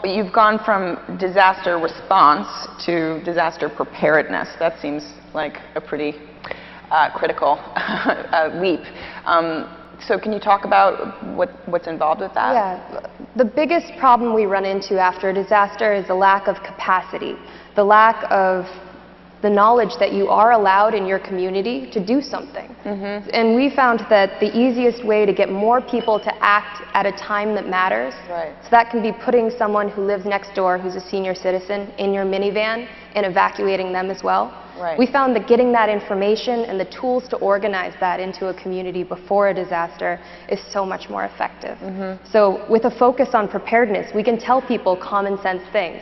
you've gone from disaster response to disaster preparedness. That seems like a pretty critical leap. So can you talk about what's involved with that? Yeah. The biggest problem we run into after a disaster is the lack of capacity, the lack of the knowledge that you are allowed in your community to do something. Mm-hmm. And we found that the easiest way to get more people to act at a time that matters, right. So that can be putting someone who lives next door who's a senior citizen in your minivan and evacuating them as well. Right. We found that getting that information and the tools to organize that into a community before a disaster is so much more effective. Mm-hmm. So with a focus on preparedness, we can tell people common sense things.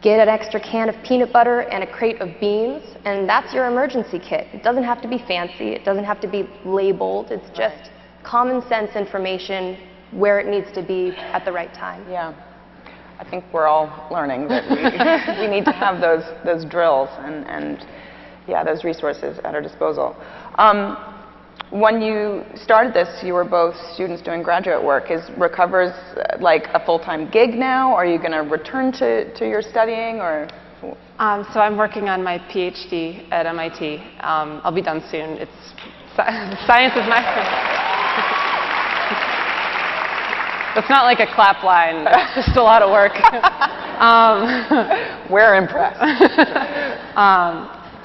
Get an extra can of peanut butter and a crate of beans, and that's your emergency kit. It doesn't have to be fancy. It doesn't have to be labeled. It's just common sense information where it needs to be at the right time. Yeah. I think we're all learning that we need to have those drills and yeah, those resources at our disposal. When you started this, you were both students doing graduate work. Is Recovers like a full-time gig now? Are you going to return to your studying, or? So I'm working on my PhD at MIT. I'll be done soon. Science is my. It's not like a clap line. It's just a lot of work. We're impressed.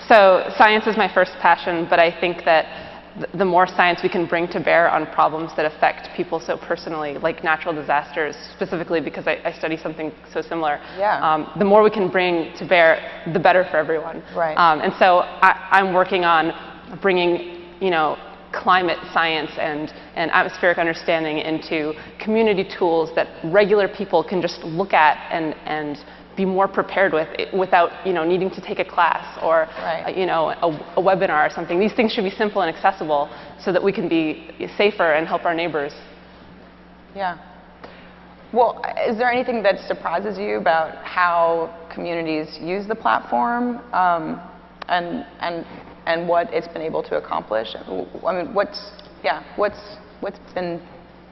So science is my first passion, but I think that the more science we can bring to bear on problems that affect people so personally, like natural disasters, specifically because I study something so similar, yeah. The more we can bring to bear, the better for everyone. Right. And so I'm working on bringing, climate science and atmospheric understanding into community tools that regular people can just look at and be more prepared with without needing to take a class or right. A webinar or something. These things should be simple and accessible so that we can be safer and help our neighbors. Yeah. Well, is there anything that surprises you about how communities use the platform and what it's been able to accomplish? I mean, what's been?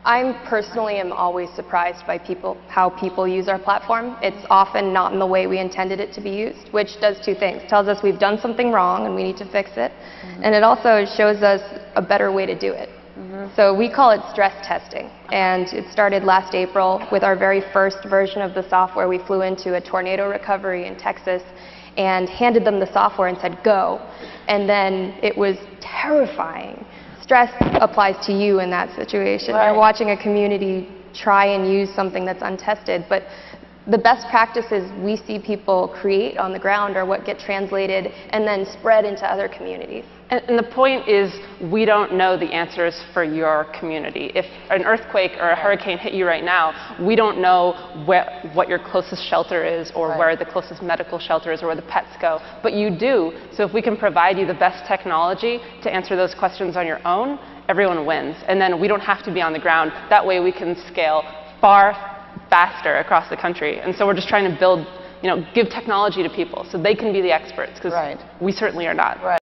I personally am always surprised by how people use our platform. It's often not in the way we intended it to be used, which does two things. It tells us we've done something wrong and we need to fix it. Mm-hmm. And it also shows us a better way to do it. Mm-hmm. So we call it stress testing. And it started last April with our very first version of the software. We flew into a tornado recovery in Texas and handed them the software and said, go. And then it was terrifying. Stress applies to you in that situation. Right. You're watching a community try and use something that's untested, but the best practices we see people create on the ground are what get translated and then spread into other communities. And the point is, we don't know the answers for your community. If an earthquake or a hurricane hit you right now, we don't know what your closest shelter is or right. where the closest medical shelter is or where the pets go. But you do. So if we can provide you the best technology to answer those questions on your own, everyone wins. And then we don't have to be on the ground. That way we can scale far faster across the country. And so we're just trying to build, give technology to people so they can be the experts, because right. we certainly are not. Right.